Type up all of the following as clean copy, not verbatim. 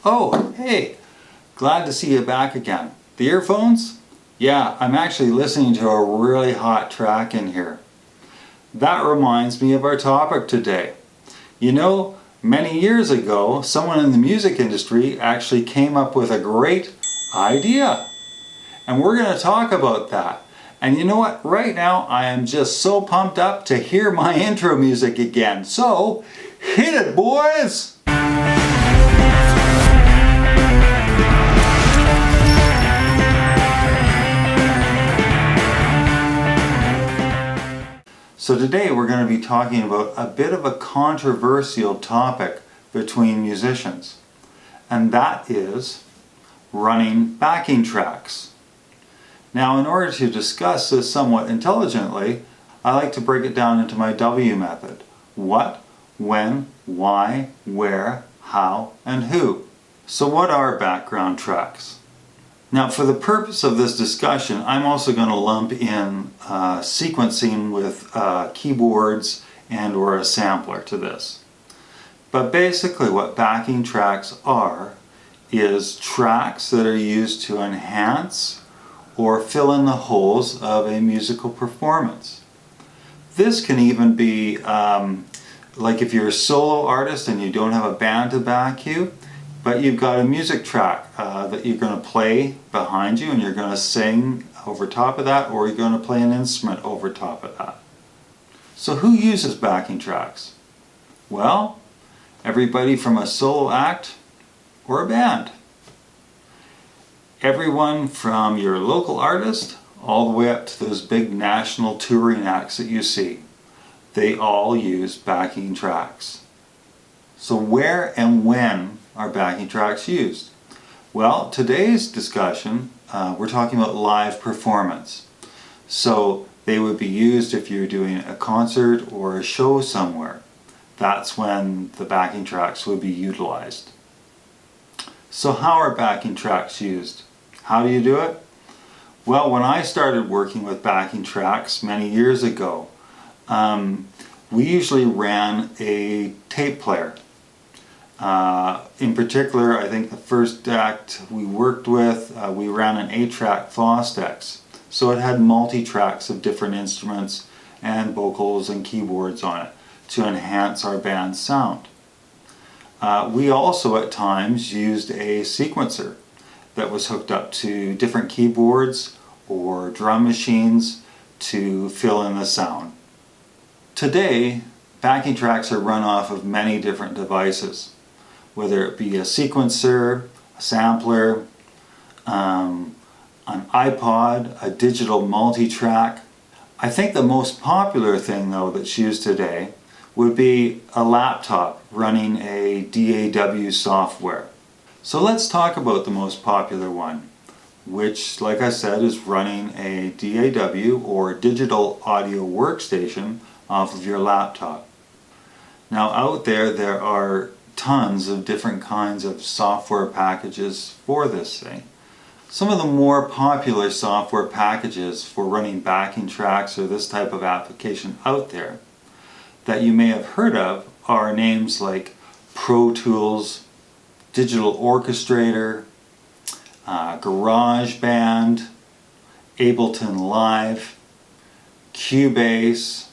Oh, hey, glad to see you back again. The earphones? Yeah, I'm actually listening to a really hot track in here. That reminds me of our topic today. You know, many years ago, someone in the music industry actually came up with a great idea. And we're going to talk about that. And you know what? Right now, I am just so pumped up to hear my intro music again. So, hit it, boys! So today we're going to be talking about a bit of a controversial topic between musicians, and that is running backing tracks. Now, in order to discuss this somewhat intelligently, I like to break it down into my W method. What, when, why, where, how, and who. So what are background tracks? Now, for the purpose of this discussion, I'm also going to lump in sequencing with keyboards and or a sampler to this. But basically what backing tracks are is tracks that are used to enhance or fill in the holes of a musical performance. This can even be like if you're a solo artist and you don't have a band to back you, but you've got a music track that you're going to play behind you and you're going to sing over top of that, or you're going to play an instrument over top of that. So who uses backing tracks? Well, everybody from a solo act or a band. Everyone from your local artist all the way up to those big national touring acts that you see. They all use backing tracks. So where and when are backing tracks used? Well, today's discussion, we're talking about live performance. So they would be used if you're doing a concert or a show somewhere. That's when the backing tracks would be utilized. So how are backing tracks used? How do you do it? Well, when I started working with backing tracks many years ago, we usually ran a tape player. In particular, I think the first act we worked with, we ran an 8-track Fostex. So it had multi-tracks of different instruments and vocals and keyboards on it to enhance our band's sound. We also at times used a sequencer that was hooked up to different keyboards or drum machines to fill in the sound. Today, backing tracks are run off of many different devices, whether it be a sequencer, a sampler, an iPod, a digital multi-track. I think the most popular thing though that's used today would be a laptop running a DAW software. So let's talk about the most popular one, which, like I said, is running a DAW or digital audio workstation off of your laptop. Now out there are tons of different kinds of software packages for this thing. Some of the more popular software packages for running backing tracks or this type of application out there that you may have heard of are names like Pro Tools, Digital Orchestrator, GarageBand, Ableton Live, Cubase,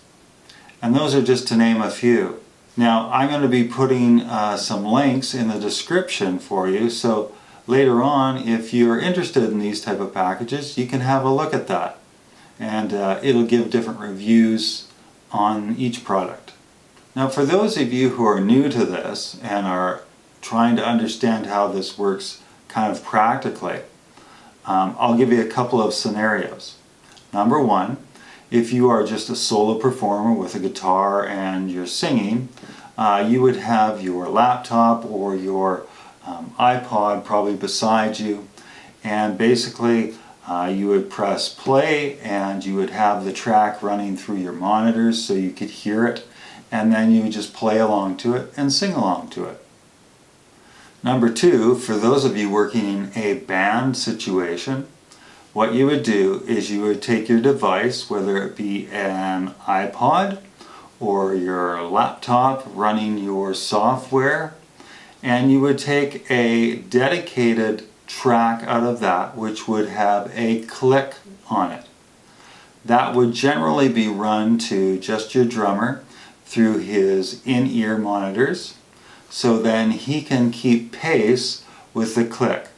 and those are just to name a few. Now, I'm going to be putting some links in the description for you, so later on, if you're interested in these type of packages, you can have a look at that. And it'll give different reviews on each product. Now, for those of you who are new to this and are trying to understand how this works kind of practically, I'll give you a couple of scenarios. Number one, if you are just a solo performer with a guitar and you're singing, you would have your laptop or your iPod probably beside you, and basically you would press play and you would have the track running through your monitors so you could hear it, and then you would just play along to it and sing along to it. Number two, for those of you working in a band situation, what you would do is you would take your device, whether it be an iPod or your laptop running your software, and you would take a dedicated track out of that which would have a click on it. That would generally be run to just your drummer through his in-ear monitors, so then he can keep pace with the click.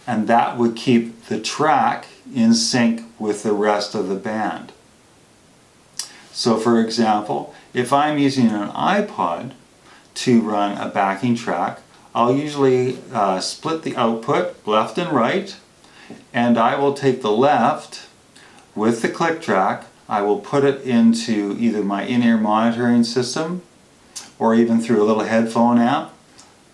And that would keep the track in sync with the rest of the band. So for example, if I'm using an iPod to run a backing track, I'll usually split the output left and right, and I will take the left with the click track. I will put it into either my in-ear monitoring system or even through a little headphone app,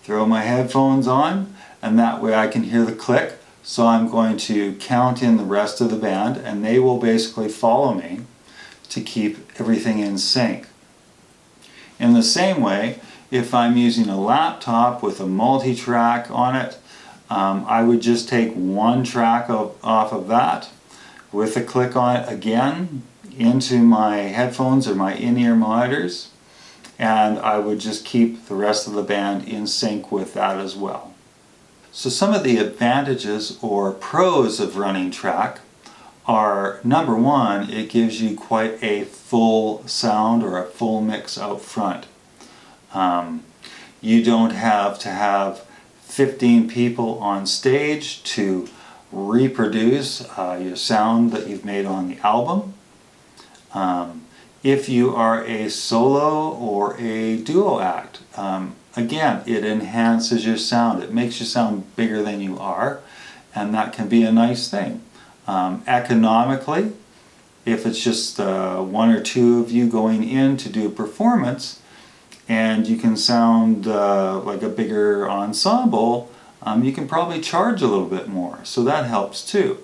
throw my headphones on, and that way I can hear the click. So I'm going to count in the rest of the band and they will basically follow me to keep everything in sync. In the same way, if I'm using a laptop with a multi-track on it, I would just take one track off of that with a click on it again into my headphones or my in-ear monitors, and I would just keep the rest of the band in sync with that as well. So some of the advantages or pros of running track are, number one, it gives you quite a full sound or a full mix out front. You don't have to have 15 people on stage to reproduce your sound that you've made on the album. If you are a solo or a duo act, again, it enhances your sound. It makes you sound bigger than you are, and that can be a nice thing. Economically, if it's just one or two of you going in to do a performance, and you can sound like a bigger ensemble, you can probably charge a little bit more, so that helps too.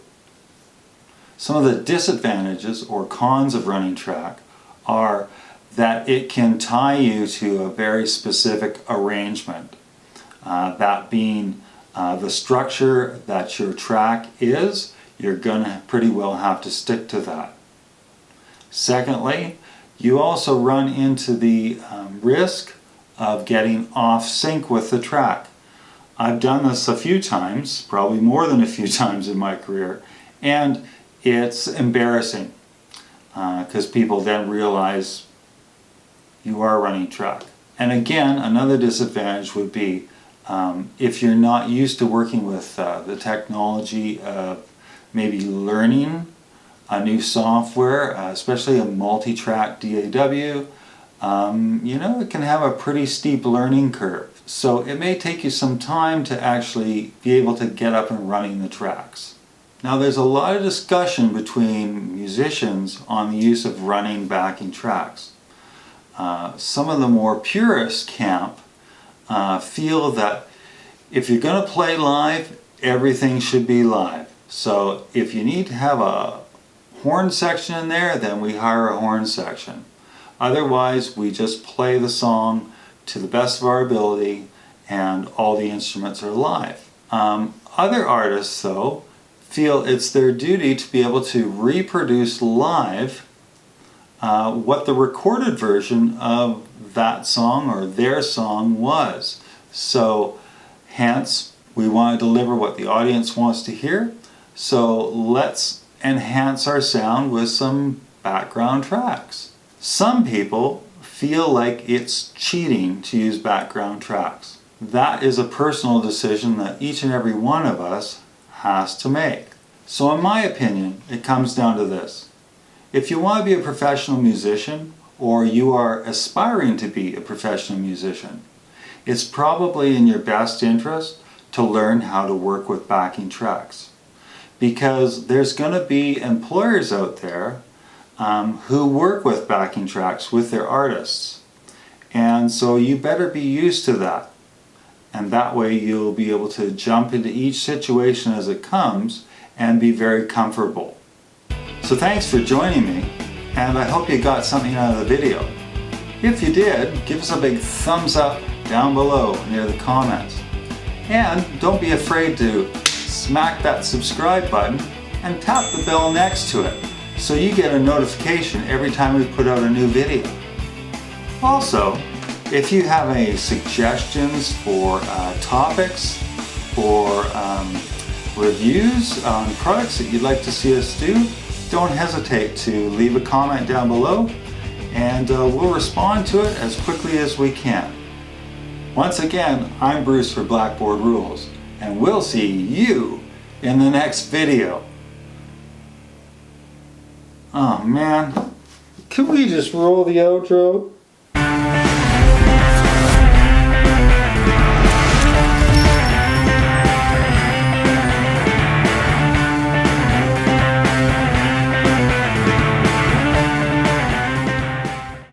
Some of the disadvantages or cons of running track are that it can tie you to a very specific arrangement. That being the structure that your track is, you're going to pretty well have to stick to that. Secondly, you also run into the risk of getting off sync with the track. I've done this a few times, probably more than a few times in my career, and it's embarrassing because people then realize you are running track. And again, another disadvantage would be if you're not used to working with the technology of maybe learning a new software, especially a multi-track DAW, it can have a pretty steep learning curve. So it may take you some time to actually be able to get up and running the tracks. Now there's a lot of discussion between musicians on the use of running backing tracks. Some of the more purist camp feel that if you're going to play live, everything should be live. So if you need to have a horn section in there, then we hire a horn section. Otherwise, we just play the song to the best of our ability and all the instruments are live. Other artists, though, feel it's their duty to be able to reproduce live what the recorded version of that song or their song was. So, hence, we want to deliver what the audience wants to hear. So let's enhance our sound with some background tracks. Some people feel like it's cheating to use background tracks. That is a personal decision that each and every one of us has to make. So in my opinion, it comes down to this. If you want to be a professional musician, or you are aspiring to be a professional musician, it's probably in your best interest to learn how to work with backing tracks. Because there's going to be employers out there who work with backing tracks with their artists. And so you better be used to that. And that way you'll be able to jump into each situation as it comes and be very comfortable. So thanks for joining me, and I hope you got something out of the video. If you did, give us a big thumbs up down below near the comments. And don't be afraid to smack that subscribe button and tap the bell next to it so you get a notification every time we put out a new video. Also, if you have any suggestions for topics or reviews on products that you'd like to see us do, don't hesitate to leave a comment down below, and we'll respond to it as quickly as we can. Once again, I'm Bruce for Blackboard Rules, and we'll see you in the next video. Oh man, can we just roll the outro?